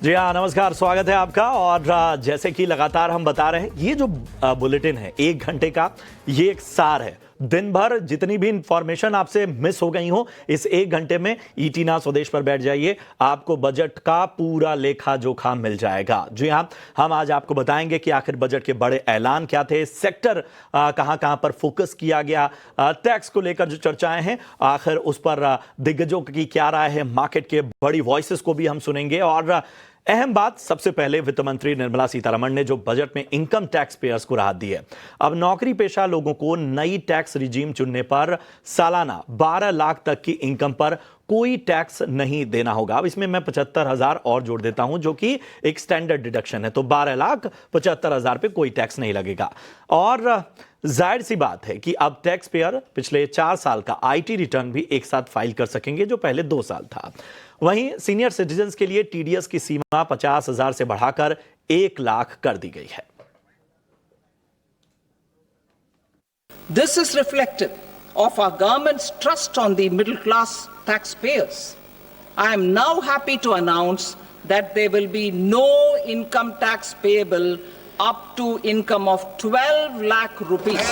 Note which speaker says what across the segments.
Speaker 1: जी हाँ, नमस्कार, स्वागत है आपका। और जैसे कि लगातार हम बता रहे हैं, ये जो बुलेटिन है 1 घंटे का, ये एक सार है। दिन भर जितनी भी इंफॉर्मेशन आपसे मिस हो गई हो, इस 1 घंटे में ईटी ना स्वदेश पर बैठ जाइए, आपको बजट का पूरा लेखा जोखा मिल जाएगा। जी हाँ, हम आज आपको बताएंगे कि आखिर बजट के बड़े ऐलान क्या थे, सेक्टर कहां कहां पर फोकस किया गया, टैक्स को लेकर जो चर्चाएं हैं आखिर उस पर दिग्गजों की क्या राय है, मार्केट के बड़ी वॉइसेस को भी हम सुनेंगे। और अहम बात, सबसे पहले वित्त मंत्री निर्मला सीतारमण ने जो बजट में इनकम टैक्स पेयर्स को राहत दी है। अब नौकरी पेशा लोगों को नई टैक्स रिजीम चुनने पर सालाना 12 लाख तक की इनकम पर कोई टैक्स नहीं देना होगा। अब इसमें मैं 75,000 और जोड़ देता हूं, जो कि एक स्टैंडर्ड डिडक्शन है, तो 12,75,000 पे कोई टैक्स नहीं लगेगा। और जाहिर सी बात है कि अब टैक्स पेयर पिछले 4 साल का आईटी रिटर्न भी एक साथ फाइल कर सकेंगे, जो पहले 2 साल था। वहीं सीनियर सिटीजन्स के लिए टीडीएस की सीमा 50,000 से बढ़ाकर 1 लाख कर दी गई है।
Speaker 2: This is reflective of our government's trust on the middle class taxpayers. I am now happy to announce that there will be no income tax payable up to income of 12 lakh rupees.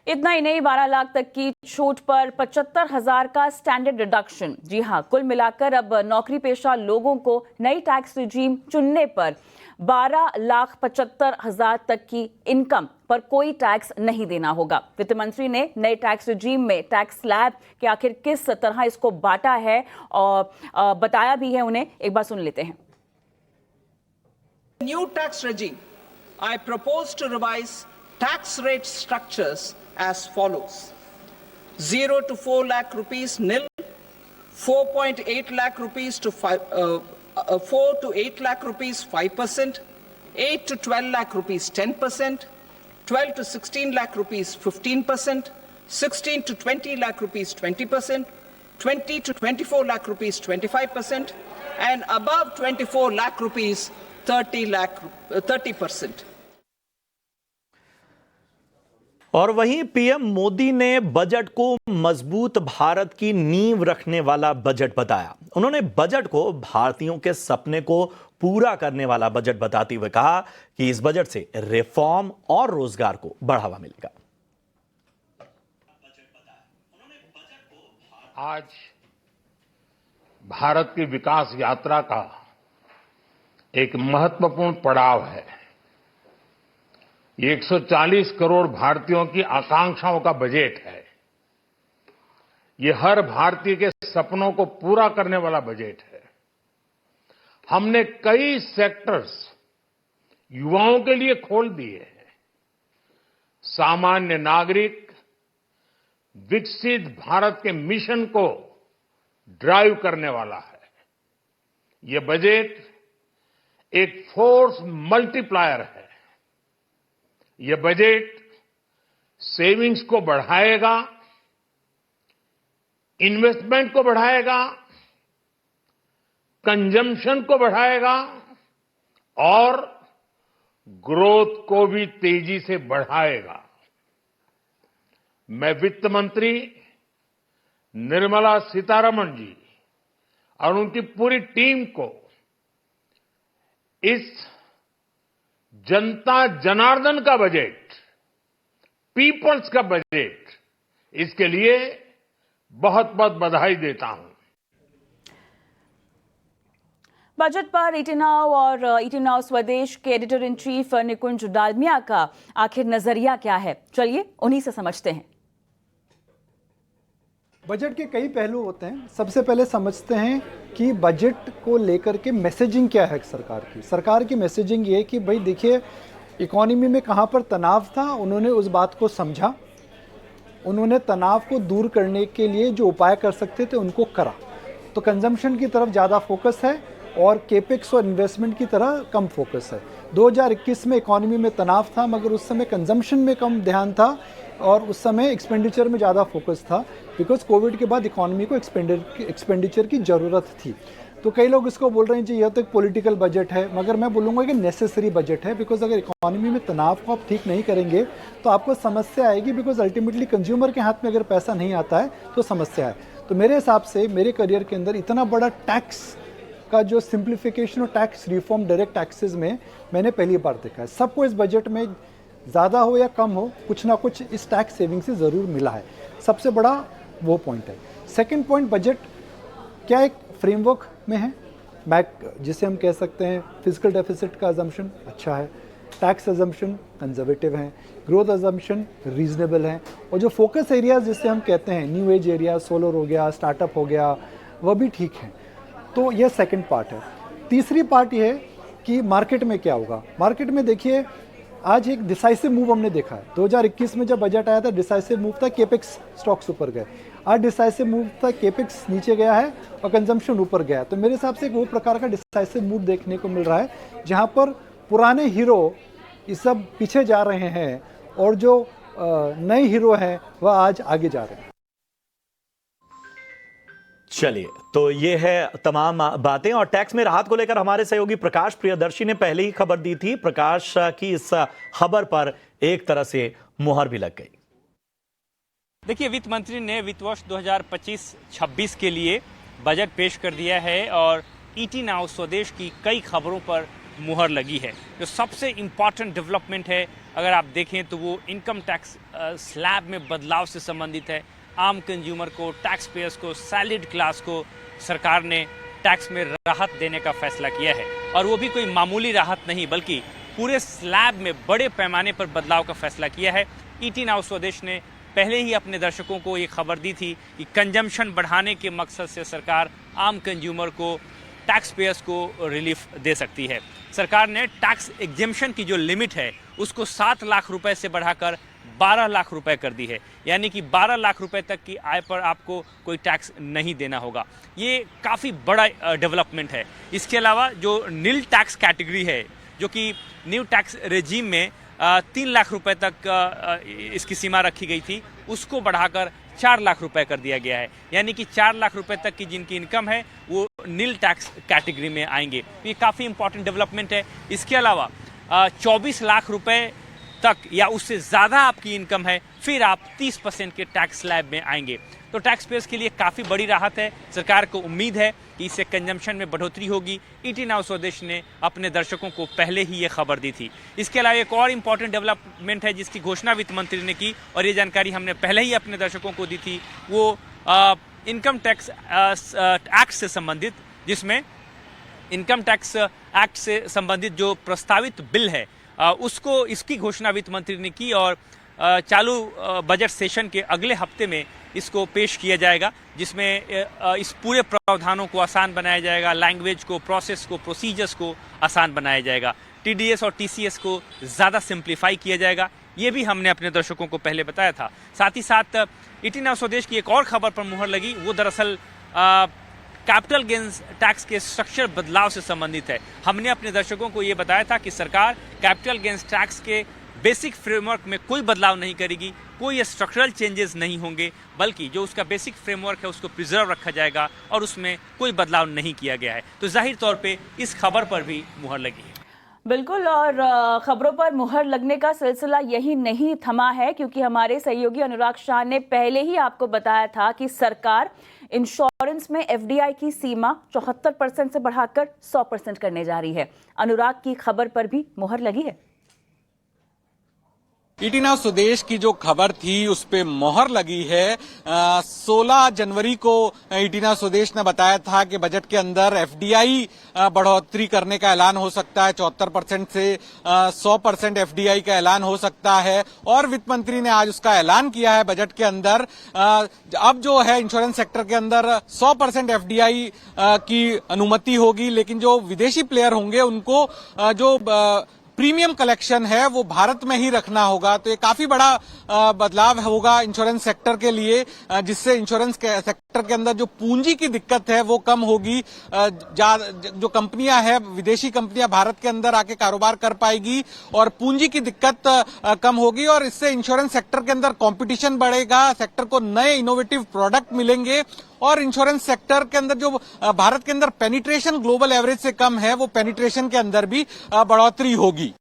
Speaker 3: इतना ही नहीं, 12 लाख तक की छूट पर 75,000 का standard deduction. जी हां, कुल मिलाकर अब नौकरी पेशा लोगों को नई टैक्स रिजीम चुनने पर 12,75,000 तक की इनकम पर कोई टैक्स नहीं देना होगा। वित्त मंत्री ने नए टैक्स रिजीम में टैक्स स्लैब के आखिर किस तरह इसको बांटा है और बताया भी है उन्हें। एक बार सुन लेते हैं।
Speaker 2: New tax regime, I propose to revise tax rate structures as follows: 0 to 4 lakh rupees nil, 4.8 lakh rupees to 4 to 8 lakh rupees 5%, 8 to 12 lakh rupees 10%, 12 to 16 lakh rupees 15%, 16 to 20 lakh rupees 20%, 20 to 24 lakh rupees 25%, and above 24 lakh rupees 30%.
Speaker 1: और वहीं PM Modi ने budget को मजबूत भारत की नींव रखने वाला budget बताया। उन्होंने बजट को भारतीयों के सपने को पूरा करने वाला बजट बताते हुए कहा कि इस बजट से रिफॉर्म और रोजगार को बढ़ावा मिलेगा।
Speaker 4: आज भारत की विकास यात्रा का एक महत्वपूर्ण पड़ाव है। ये 140 करोड़ भारतीयों की आकांक्षाओं का बजट है। ये हर भारतीय के सपनों को पूरा करने वाला बजट है। हमने कई सेक्टर्स युवाओं के लिए खोल दिए हैं। सामान्य नागरिक विकसित भारत के मिशन को ड्राइव करने वाला है। ये बजट एक फोर्स मल्टीप्लायर है। ये बजट सेविंग्स को बढ़ाएगा, इन्वेस्टमेंट को बढ़ाएगा, कंजम्पशन को बढ़ाएगा और ग्रोथ को भी तेजी से बढ़ाएगा। मैं वित्त मंत्री निर्मला सीतारमण जी और उनकी पूरी टीम को इस जनता जनार्दन का बजट, पीपल्स का बजट, इसके लिए बहुत बहुत बधाई देता हूं।
Speaker 3: बजट पर ईटी नाउ और ईटी नाउ स्वदेश के एडिटर इन चीफ निकुंज डालमिया का आखिर नजरिया क्या है, चलिए उन्हीं से समझते हैं।
Speaker 5: बजट के कई पहलू होते हैं। सबसे पहले समझते हैं कि बजट को लेकर के मैसेजिंग क्या है सरकार की। सरकार की मैसेजिंग ये है कि भाई देखिए, इकोनॉमी में कहाँ पर तनाव था, उन्होंने उस बात को समझा, उन्होंने तनाव को दूर करने के लिए जो उपाय कर सकते थे उनको करा। तो कंजम्पशन की तरफ ज़्यादा फोकस है और केपेक्स और इन्वेस्टमेंट की तरह कम फोकस है। 2021 में इकोनॉमी में तनाव था, मगर उस समय कंजम्पशन में कम ध्यान था और उस समय एक्सपेंडिचर में ज़्यादा फोकस था, बिकॉज कोविड के बाद इकोनॉमी को एक्सपेंडिचर की ज़रूरत थी। तो कई लोग इसको बोल रहे हैं जी यह तो एक पॉलिटिकल बजट है, मगर मैं बोलूँगा कि नेसेसरी बजट है। बिकॉज अगर इकोनॉमी में तनाव को आप ठीक नहीं करेंगे तो आपको समस्या आएगी। बिकॉज अल्टीमेटली कंज्यूमर के हाथ में अगर पैसा नहीं आता है तो समस्या है। तो मेरे हिसाब से मेरे करियर के अंदर इतना बड़ा टैक्स का जो सिंप्लीफिकेशन और टैक्स रिफॉर्म डायरेक्ट टैक्सेस में मैंने पहली बार देखा है। सबको इस बजट में ज़्यादा हो या कम हो, कुछ ना कुछ इस टैक्स सेविंग से ज़रूर मिला है। सबसे बड़ा वो पॉइंट है। सेकेंड पॉइंट, बजट क्या एक फ्रेमवर्क में है, जिसे हम कह सकते हैं फिजिकल डेफिसिट का अजम्पशन अच्छा है, टैक्स अजम्पशन कंजर्वेटिव हैं, ग्रोथ अजम्पशन रीजनेबल हैं, और जो फोकस एरियाज जिसे हम कहते हैं न्यू एज एरिया, सोलर हो गया, स्टार्टअप हो गया, वह भी ठीक है। तो यह सेकंड पार्ट है। तीसरी पार्ट ये है कि मार्केट में क्या होगा। मार्केट में देखिए आज एक डिसाइसिव मूव हमने देखा है। 2021 में जब बजट आया था डिसाइसिव मूव था, केपेक्स स्टॉक्स ऊपर गए। आज डिसाइसिव मूव था, केपेक्स नीचे गया है और कंजम्पशन ऊपर गया है। तो मेरे हिसाब से एक वो प्रकार का डिसाइसिव मूव देखने को मिल रहा है जहां पर पुराने हीरो ये सब पीछे जा रहे हैं और जो नए हीरो हैं वह आज आगे जा रहे हैं।
Speaker 1: चलिए, तो ये है तमाम बातें। और टैक्स में राहत को लेकर हमारे सहयोगी प्रकाश प्रियदर्शी ने पहले ही खबर दी थी। प्रकाश की इस खबर पर एक तरह से मुहर भी लग गई।
Speaker 6: देखिए, वित्त मंत्री ने वित्त वर्ष 2025-26 के लिए बजट पेश कर दिया है और ईटी नाउ स्वदेश की कई खबरों पर मुहर लगी है। जो सबसे इम्पॉर्टेंट डेवलपमेंट है अगर आप देखें तो वो इनकम टैक्स स्लैब में बदलाव से संबंधित है। आम कंज्यूमर को, टैक्स पेयर्स को, सैलरीड क्लास को सरकार ने टैक्स में राहत देने का फैसला किया है। और वो भी कोई मामूली राहत नहीं बल्कि पूरे स्लैब में बड़े पैमाने पर बदलाव का फैसला किया है। ईटी नाउ स्वदेश ने पहले ही अपने दर्शकों को ये खबर दी थी कि कंजम्पशन बढ़ाने के मकसद से सरकार आम कंज्यूमर को, टैक्स पेयर्स को रिलीफ दे सकती है। सरकार ने टैक्स एग्जेम्पशन की जो लिमिट है उसको 7 लाख रुपए से बढ़ाकर 12 लाख रुपए कर दी है। यानी कि 12 लाख रुपए तक की आय पर आपको कोई टैक्स नहीं देना होगा। ये काफ़ी बड़ा डेवलपमेंट है। इसके अलावा जो नील टैक्स कैटेगरी है, जो कि न्यू टैक्स रेजिम में 3 लाख रुपए तक इसकी सीमा रखी गई थी, उसको बढ़ाकर 4 लाख रुपए कर दिया गया है। यानी कि 4 लाख रुपए तक की जिनकी इनकम है वो नील टैक्स कैटेगरी में आएंगे। ये काफ़ी इंपॉर्टेंट डेवलपमेंट है। इसके अलावा 24 लाख रुपए तक या उससे ज़्यादा आपकी इनकम है फिर आप 30% के टैक्स स्लैब में आएंगे। तो टैक्स पेयर्स के लिए काफ़ी बड़ी राहत है। सरकार को उम्मीद है कि इससे कंजम्पशन में बढ़ोतरी होगी। ईटी नाउ स्वदेश ने अपने दर्शकों को पहले ही ये खबर दी थी। इसके अलावा एक और इम्पॉर्टेंट डेवलपमेंट है जिसकी घोषणा वित्त मंत्री ने की और ये जानकारी हमने पहले ही अपने दर्शकों को दी थी। वो इनकम टैक्स एक्ट से संबंधित, जिसमें इनकम टैक्स एक्ट से संबंधित जो प्रस्तावित बिल है उसको, इसकी घोषणा वित्त मंत्री ने की और चालू बजट सेशन के अगले हफ्ते में इसको पेश किया जाएगा, जिसमें इस पूरे प्रावधानों को आसान बनाया जाएगा, लैंग्वेज को, प्रोसेस को, प्रोसीजर्स को आसान बनाया जाएगा, टीडीएस और टीसीएस को ज़्यादा सिंप्लीफाई किया जाएगा। ये भी हमने अपने दर्शकों को पहले बताया था। साथ ही साथ ईटी नाउ स्वदेश की एक और खबर पर मुहर लगी, वो दरअसल कैपिटल गेन्स टैक्स के स्ट्रक्चर बदलाव से संबंधित है। हमने अपने दर्शकों को ये बताया था कि सरकार कैपिटल गेन्स टैक्स के बेसिक फ्रेमवर्क में कोई बदलाव नहीं करेगी, कोई स्ट्रक्चरल चेंजेस नहीं होंगे, बल्कि जो उसका बेसिक फ्रेमवर्क है उसको प्रिजर्व रखा जाएगा और उसमें कोई बदलाव नहीं किया गया है। तो जाहिर तौर पे इस खबर पर भी मुहर लगी है।
Speaker 3: बिल्कुल, और खबरों पर मुहर लगने का सिलसिला यही नहीं थमा है, क्योंकि हमारे सहयोगी अनुराग शाह ने पहले ही आपको बताया था कि सरकार इंश्योरेंस में एफडीआई की सीमा 74% से बढ़ाकर 100% करने जा रही है। अनुराग की खबर पर भी मुहर लगी है।
Speaker 7: ईटी नाउ स्वदेश की जो खबर थी उस पे मोहर लगी है। 16 जनवरी को ईटी नाउ स्वदेश ने बताया था कि बजट के अंदर एफडीआई बढ़ोतरी करने का ऐलान हो सकता है, 74% से 100% एफडीआई का ऐलान हो सकता है और वित्त मंत्री ने आज उसका ऐलान किया है बजट के अंदर। अब जो है इंश्योरेंस सेक्टर के अंदर 100% एफडीआई की अनुमति होगी, लेकिन जो विदेशी प्लेयर होंगे उनको जो प्रीमियम कलेक्शन है वो भारत में ही रखना होगा। तो ये काफी बड़ा बदलाव होगा इंश्योरेंस सेक्टर के लिए, जिससे इंश्योरेंस सेक्टर के अंदर जो पूंजी की दिक्कत है वो कम होगी। जो कंपनियां हैं, विदेशी कंपनियां भारत के अंदर आके कारोबार कर पाएगी और पूंजी की दिक्कत कम होगी और इससे इंश्योरेंस सेक्टर के अंदर कंपटीशन बढ़ेगा, सेक्टर को नए इनोवेटिव प्रोडक्ट मिलेंगे और इंश्योरेंस सेक्टर के अंदर जो भारत के अंदर पेनिट्रेशन ग्लोबल एवरेज से कम है, वो पेनिट्रेशन के अंदर भी बढ़ोतरी होगी।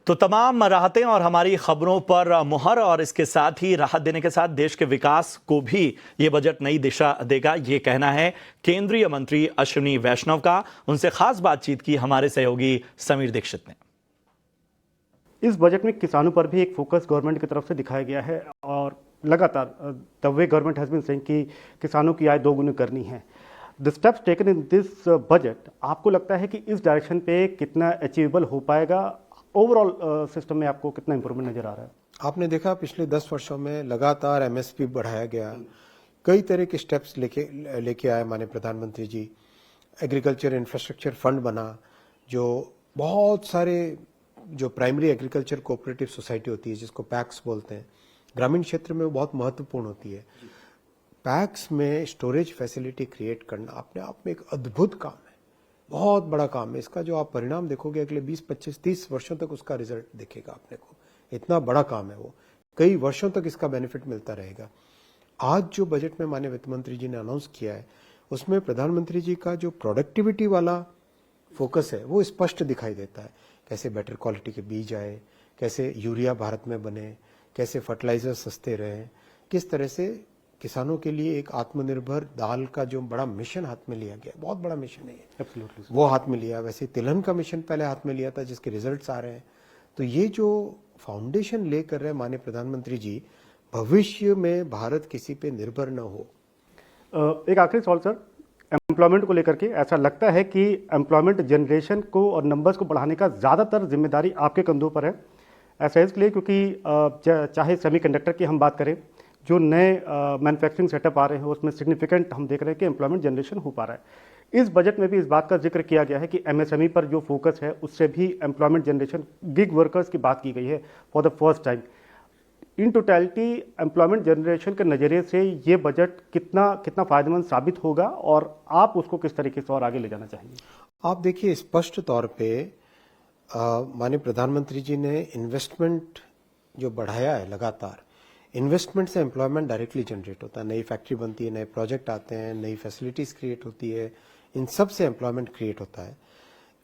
Speaker 1: तो तमाम राहतें और हमारी खबरों पर मुहर, और इसके साथ ही राहत देने के साथ देश के विकास को भी ये बजट नई दिशा देगा, ये कहना है केंद्रीय मंत्री अश्विनी वैष्णव का। उनसे खास बातचीत की हमारे सहयोगी समीर दीक्षित ने।
Speaker 8: इस बजट में किसानों पर भी एक फोकस गवर्नमेंट की तरफ से दिखाया गया है और लगातार the way government has been saying कि किसानों की आय दोगुनी करनी है। The steps taken in this budget, आपको लगता है कि इस डायरेक्शन पे कितना अचीवेबल हो पाएगा? ओवरऑल सिस्टम में आपको कितना इंप्रूवमेंट नजर आ रहा है?
Speaker 9: आपने देखा पिछले 10 वर्षों में लगातार एमएसपी बढ़ाया गया, कई तरह के स्टेप्स लेके आए माननीय प्रधानमंत्री जी। एग्रीकल्चर इंफ्रास्ट्रक्चर फंड बना, जो बहुत सारे जो प्राइमरी एग्रीकल्चर कोऑपरेटिव सोसाइटी होती है जिसको पैक्स बोलते हैं, ग्रामीण क्षेत्र में वो बहुत महत्वपूर्ण होती है। पैक्स में स्टोरेज फैसिलिटी क्रिएट करना अपने आप में एक अद्भुत काम है, बहुत बड़ा काम है। इसका जो आप परिणाम देखोगे अगले 20, 25, 30 वर्षों तक उसका रिजल्ट दिखेगा अपने को। इतना बड़ा काम है वो, कई वर्षों तक इसका बेनिफिट मिलता रहेगा। आज जो बजट में माननीय वित्त मंत्री जी ने अनाउंस किया है, उसमें प्रधानमंत्री जी का जो प्रोडक्टिविटी वाला फोकस है वो स्पष्ट दिखाई देता है। कैसे बेटर क्वालिटी के बीज आए, कैसे यूरिया भारत में बने, कैसे फर्टिलाइजर सस्ते रहे, किस तरह से किसानों के लिए एक आत्मनिर्भर दाल का जो बड़ा मिशन हाथ में लिया गया, बहुत बड़ा मिशन है ये, वो हाथ में लिया। वैसे तिलहन का मिशन पहले हाथ में लिया था जिसके रिजल्ट्स आ रहे हैं। तो ये जो फाउंडेशन ले कर रहे माननीय प्रधानमंत्री जी, भविष्य में भारत किसी पे निर्भर न हो।
Speaker 8: एक आखिरी सवाल सर, एम्प्लॉयमेंट को लेकर के ऐसा लगता है कि एम्प्लॉयमेंट जनरेशन को और नंबर्स को बढ़ाने का ज़्यादातर जिम्मेदारी आपके कंधों पर है। ऐसा इसलिए क्योंकि चाहे सेमीकंडक्टर की हम बात करें, जो नए मैन्युफैक्चरिंग सेटअप आ रहे हैं उसमें सिग्निफिकेंट हम देख रहे हैं कि एम्प्लॉयमेंट जनरेशन हो पा रहा है। इस बजट में भी इस बात का जिक्र किया गया है कि एमएसएमई पर जो फोकस है उससे भी एम्प्लॉयमेंट जनरेशन, गिग वर्कर्स की बात की गई है for the first time. In totality employment generation के नज़रिए से ये बजट कितना फायदेमंद साबित होगा और आप उसको किस तरीके से और आगे ले जाना चाहेंगे?
Speaker 9: आप देखिए, स्पष्ट तौर पे माननीय प्रधानमंत्री जी ने इन्वेस्टमेंट जो बढ़ाया है लगातार, इन्वेस्टमेंट से एम्प्लॉयमेंट डायरेक्टली जनरेट होता है। नई फैक्ट्री बनती है, नए प्रोजेक्ट आते हैं, नई फैसिलिटीज क्रिएट होती है, इन सब से एम्प्लॉयमेंट क्रिएट होता है।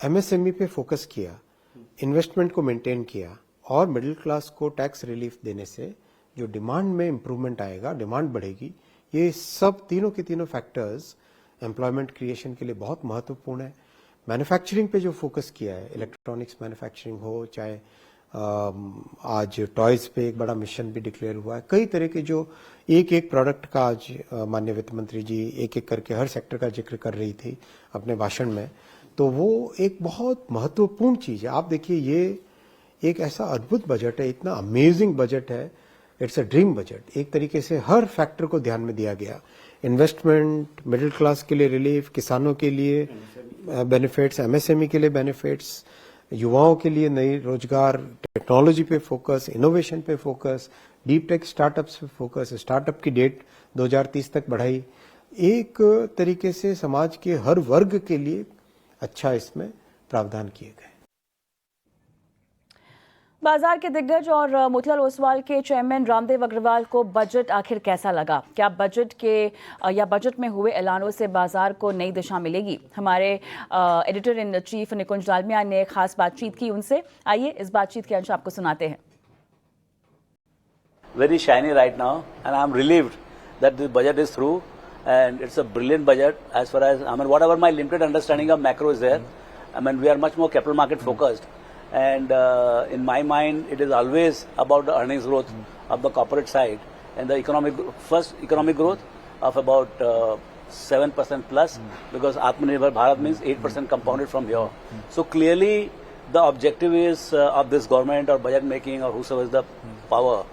Speaker 9: एमएसएमई पे फोकस किया, इन्वेस्टमेंट को मेंटेन किया और मिडिल क्लास को टैक्स रिलीफ देने से जो डिमांड में इंप्रूवमेंट आएगा, डिमांड बढ़ेगी। ये सब तीनों के तीनों फैक्टर्स एम्प्लॉयमेंट क्रिएशन के लिए बहुत महत्वपूर्ण है। मैन्युफैक्चरिंग पे जो फोकस किया है, इलेक्ट्रॉनिक्स मैन्युफैक्चरिंग हो, चाहे आज टॉयज पे एक बड़ा मिशन भी डिक्लेयर हुआ है। कई तरह के जो एक एक प्रोडक्ट का आज माननीय वित्त मंत्री जी एक एक करके हर सेक्टर का जिक्र कर रही थी अपने भाषण में, तो वो एक बहुत महत्वपूर्ण चीज है। आप देखिए, ये एक ऐसा अद्भुत बजट है, इतना अमेजिंग बजट है, इट्स अ ड्रीम बजट। एक तरीके से हर फैक्टर को ध्यान में दिया गया, इन्वेस्टमेंट, मिडिल क्लास के लिए रिलीफ, किसानों के लिए बेनिफिट्स, एमएसएमई के लिए बेनिफिट्स, युवाओं के लिए नई रोजगार, टेक्नोलॉजी पे फोकस, इनोवेशन पे फोकस, डीप टेक स्टार्टअप्स पे फोकस, स्टार्टअप की डेट 2030 तक बढ़ाई। एक तरीके से समाज के हर वर्ग के लिए अच्छा इसमें प्रावधान किए गए।
Speaker 3: बाजार के दिग्गज और मोतीलाल ओसवाल के चेयरमैन रामदेव अग्रवाल को बजट आखिर कैसा लगा? क्या बजट में हुए ऐलानों से बाजार को नई दिशा मिलेगी? हमारे एडिटर इन चीफ निकुंज डालमिया ने खास बातचीत की उनसे। आइए इस बातचीत के अंश आपको सुनाते हैं।
Speaker 10: Very shiny right now, and I'm relieved that the budget is through, and it's a brilliant budget. As far as whatever my limited understanding of macro is there, we are much more capital market focused. And in my mind, it is always about the earnings growth of the corporate side and the economic growth of about 7% plus, because Atmanirbhar Bharat means 8% compounded from here. So clearly, the objective is of this government or budget making or whosoever is the power.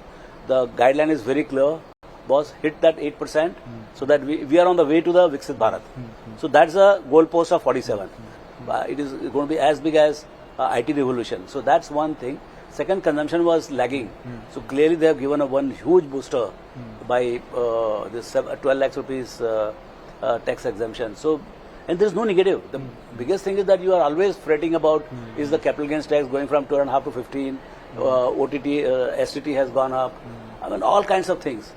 Speaker 10: The guideline is very clear. Boss, hit that 8% so that we are on the way to the Viksit Bharat. So that's a goalpost of 47. It is going to be as big as IT revolution. So that's one thing. Second, consumption was lagging. So clearly they have given a one huge booster by this 12 lakhs rupees tax exemption. So, and there is no negative. The biggest thing is that you are always fretting about is the capital gains tax going from 2.5 to 15, OTT, STT has gone up. All kinds of things.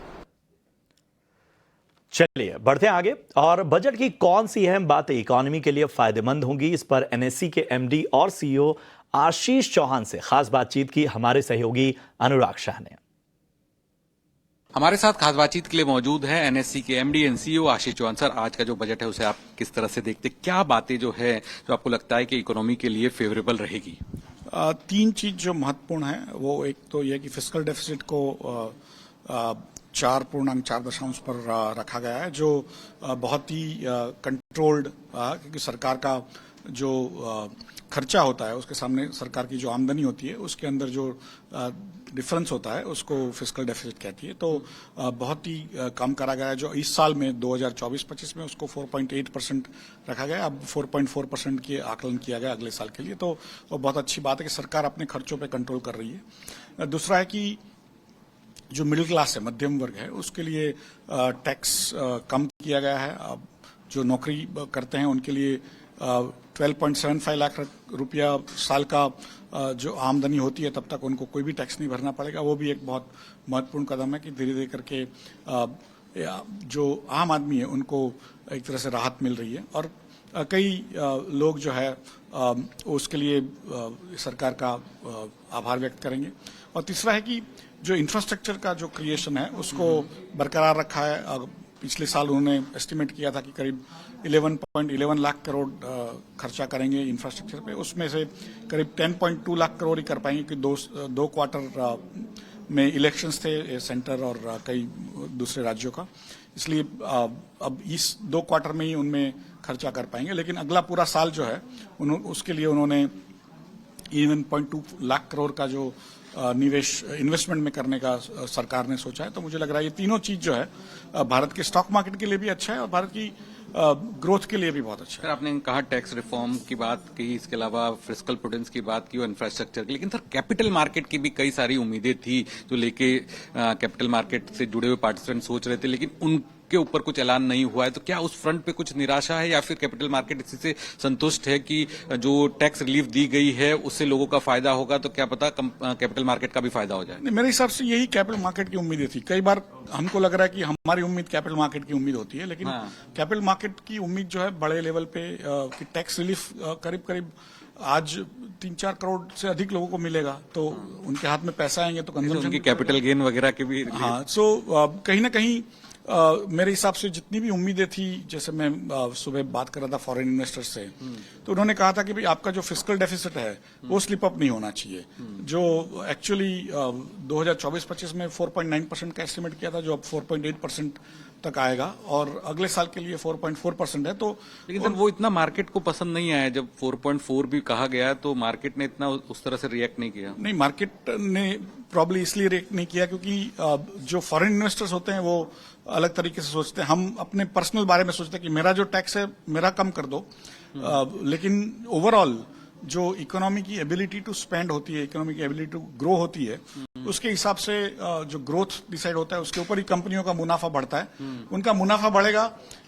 Speaker 1: चलिए बढ़ते हैं आगे। और budget की कौन सी अहम बातें economy के लिए फायदेमंद होंगी, इस पर एनएससी के एमडी और सीईओ आशीष चौहान से खास बातचीत की हमारे सहयोगी अनुराग शाह ने।
Speaker 7: हमारे साथ खास बातचीत के लिए मौजूद है एनएससी के MD and CEO Ashish Chauhan. Sir, आज का जो बजट है उसे आप किस तरह से देखते, क्या बातें जो है जो आपको लगता है कि इकोनॉमी के लिए फेवरेबल रहेगी?
Speaker 11: तीन चीज जो महत्वपूर्ण है वो एक तो यह कि फिस्कल डेफिसिट को 4.4 पर रखा गया है, जो बहुत ही कंट्रोल्ड, क्योंकि सरकार का जो खर्चा होता है उसके सामने सरकार की जो आमदनी होती है उसके अंदर जो डिफरेंस होता है उसको फिस्कल डेफिसिट कहती है। तो बहुत ही कम करा गया है, जो इस साल में 2024-25 में उसको 4.8% रखा गया, अब 4.4% के आकलन किया गया अगले साल के लिए। तो बहुत अच्छी बात है कि सरकार अपने खर्चों पे कंट्रोल कर रही है। दूसरा है कि जो मिडिल क्लास है, मध्यम वर्ग है, उसके लिए टैक्स कम किया गया है। अब जो नौकरी करते हैं उनके लिए 12.75 लाख रुपया साल का जो आमदनी होती है तब तक उनको कोई भी टैक्स नहीं भरना पड़ेगा। वो भी एक बहुत महत्वपूर्ण कदम है कि धीरे धीरे करके जो आम आदमी है उनको एक तरह से राहत मिल रही है। और कई लोग जो है उसके लिए सरकार का आभार व्यक्त करेंगे। और तीसरा है कि जो इंफ्रास्ट्रक्चर का जो क्रिएशन है उसको बरकरार रखा है। पिछले साल उन्होंने एस्टिमेट किया था कि करीब 11.11 लाख करोड़ खर्चा करेंगे इंफ्रास्ट्रक्चर पे, उसमें से करीब 10.2 लाख करोड़ ही कर पाएंगे कि दो क्वार्टर में इलेक्शंस थे सेंटर और कई दूसरे राज्यों का, इसलिए अब इस 2 क्वार्टर में ही उनमें खर्चा कर पाएंगे। लेकिन अगला पूरा साल जो है उसके लिए उन्होंने 11.2 लाख करोड़ का जो निवेश इन्वेस्टमेंट में करने का सरकार ने सोचा है। तो मुझे लग रहा है ये तीनों चीज जो है भारत के स्टॉक मार्केट के लिए भी अच्छा है और भारत की ग्रोथ के लिए भी बहुत अच्छा है।
Speaker 7: सर, आपने कहा टैक्स रिफॉर्म की बात की, इसके अलावा फिस्कल प्रूडेंस की बात की और इंफ्रास्ट्रक्चर की, लेकिन सर कैपिटल मार्केट की भी कई सारी उम्मीदें थी जो लेके कैपिटल मार्केट से जुड़े हुए पार्टिसिपेंट सोच रहे थे, लेकिन उनके ऊपर कुछ ऐलान नहीं हुआ है। तो क्या उस फ्रंट पे कुछ निराशा है या फिर कैपिटल मार्केट इसी से संतुष्ट है कि जो टैक्स रिलीफ दी गई है उससे लोगों का फायदा होगा, तो क्या पता कैपिटल मार्केट का भी फायदा हो जाए?
Speaker 11: मेरे हिसाब से यही कैपिटल मार्केट की उम्मीदें थी। कई बार हमको लग रहा है कि हमारी उम्मीद कैपिटल मार्केट की उम्मीद होती है, लेकिन कैपिटल मार्केट की उम्मीद जो है बड़े लेवल पे कि टैक्स रिलीफ करीब करीब आज 3-4 करोड़ से अधिक लोगों को मिलेगा, तो उनके हाथ में पैसा आएंगे तो कंजम्पशन
Speaker 7: की कैपिटल गेन वगैरह के भी।
Speaker 11: हाँ, सो कहीं ना कहीं मेरे हिसाब से जितनी भी उम्मीदें थी, जैसे मैं सुबह बात कर रहा था फॉरेन इन्वेस्टर्स से, तो उन्होंने कहा था कि भाई आपका जो फिस्कल डेफिसिट है वो स्लिप अप नहीं होना चाहिए, जो एक्चुअली 2024-25 में 4.9% का एस्टिमेट किया था, जो अब 4.8% तक आएगा और अगले साल के लिए 4.4% है। तो
Speaker 7: लेकिन सर वो इतना मार्केट को पसंद नहीं आया, जब 4.4 भी कहा गया तो मार्केट ने इतना उस तरह से रिएक्ट नहीं किया।
Speaker 11: नहीं, मार्केट ने प्रॉब्ली इसलिए रिएक्ट नहीं किया क्योंकि जो फॉरेन इन्वेस्टर्स होते हैं वो अलग तरीके से सोचते हैं। हम अपने पर्सनल बारे में सोचते हैं कि मेरा जो टैक्स है मेरा कम कर दो, लेकिन ओवरऑल जो इकोनॉमी की एबिलिटी टू स्पेंड होती है, इकोनॉमी की एबिलिटी टू ग्रो होती है, उसके हिसाब से जो ग्रोथ डिसाइड होता है उसके ऊपर ही कंपनियों का मुनाफा बढ़ता है। उनका मुनाफा बढ़ेगा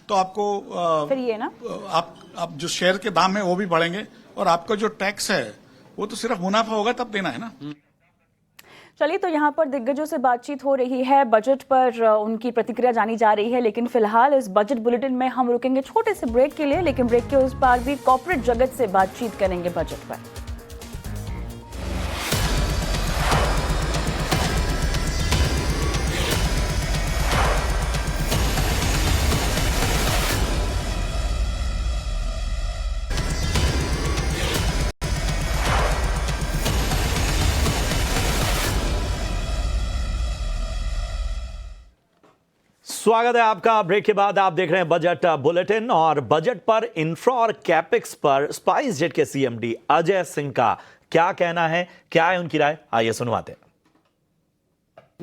Speaker 11: तो आपको
Speaker 3: फिर ये ना
Speaker 11: आप जो शेयर के दाम है वो भी बढ़ेंगे और आपका जो टैक्स है वो तो सिर्फ मुनाफा होगा तब देना है ना।
Speaker 3: चलिए, तो यहाँ पर दिग्गजों से बातचीत हो रही है, बजट पर उनकी प्रतिक्रिया जानी जा रही है, लेकिन फिलहाल इस बजट बुलेटिन में हम रुकेंगे छोटे से ब्रेक के लिए, लेकिन ब्रेक के उस पार भी कॉर्पोरेट जगत से बातचीत करेंगे बजट पर।
Speaker 1: स्वागत है आपका। ब्रेक के बाद आप देख रहे हैं बजट बुलेटिन और बजट पर इंफ्रा और कैपेक्स पर स्पाइस जेट के सीएमडी अजय सिंह का क्या कहना है, क्या है उनकी राय, आइए सुनवाते हैं।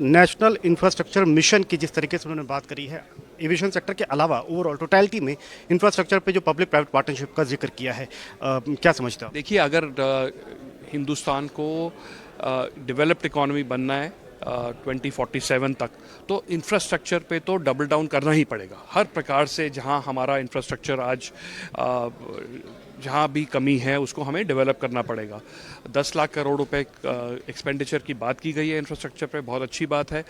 Speaker 8: नेशनल इंफ्रास्ट्रक्चर मिशन की जिस तरीके से उन्होंने बात करी है, एविएशन सेक्टर के अलावा ओवरऑल टोटलिटी में इंफ्रास्ट्रक्चर पे जो पब्लिक प्राइवेट पार्टनरशिप का जिक्र किया है, क्या समझते हो?
Speaker 12: देखिए, अगर हिंदुस्तान को डेवलप्ड इकोनॉमी बनना है 2047 तक, तो इंफ्रास्ट्रक्चर पे तो डबल डाउन करना ही पड़ेगा हर प्रकार से। जहां हमारा इंफ्रास्ट्रक्चर आज जहाँ भी कमी है उसको हमें डेवलप करना पड़ेगा। 10 लाख करोड़ रुपए एक्सपेंडिचर की बात की गई है इंफ्रास्ट्रक्चर पे, बहुत अच्छी बात है।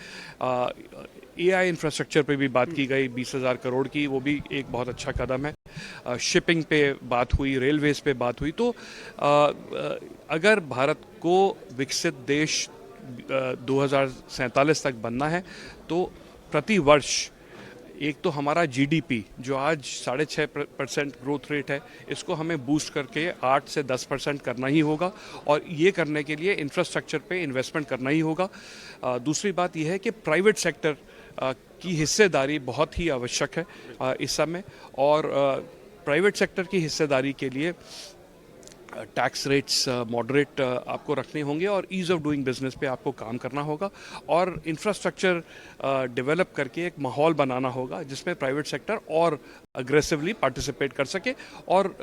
Speaker 12: AI इंफ्रास्ट्रक्चर पे भी बात की गई 20,000 करोड़ की, वो भी एक बहुत अच्छा कदम है। शिपिंग पे बात हुई, रेलवेज पे बात हुई। तो अगर भारत को विकसित देश 2047 तक बनना है तो प्रति वर्ष एक तो हमारा GDP जो आज 6.5% ग्रोथ रेट है, इसको हमें बूस्ट करके 8 से 10% करना ही होगा, और ये करने के लिए इंफ्रास्ट्रक्चर पे इन्वेस्टमेंट करना ही होगा। दूसरी बात यह है कि प्राइवेट सेक्टर की हिस्सेदारी बहुत ही आवश्यक है इस समय, और प्राइवेट सेक्टर की हिस्सेदारी के लिए टैक्स रेट्स मॉडरेट आपको रखने होंगे और ईज़ ऑफ डूइंग बिजनेस पे आपको काम करना होगा, और इंफ्रास्ट्रक्चर डेवलप करके एक माहौल बनाना होगा जिसमें प्राइवेट सेक्टर और अग्रेसिवली पार्टिसिपेट कर सके। और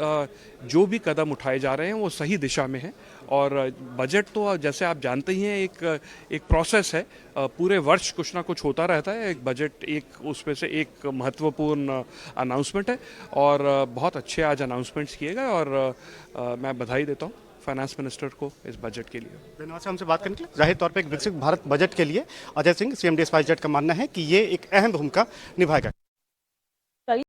Speaker 12: जो भी कदम उठाए जा रहे हैं वो सही दिशा में है। और बजट तो जैसे आप जानते ही हैं एक प्रोसेस है, पूरे वर्ष कुछ ना कुछ होता रहता है। एक बजट एक उसमें से एक महत्वपूर्ण अनाउंसमेंट है, और बहुत अच्छे आज अनाउंसमेंट्स किए गए, और मैं बधाई देता हूँ फाइनेंस मिनिस्टर को इस बजट के लिए।
Speaker 8: धन्यवाद से हमसे बात करने के लिए। जाहिर तौर पर एक विकसित भारत बजट के लिए अजय सिंह CMD SpiceJet का मानना है कि ये एक अहम भूमिका निभाएगा।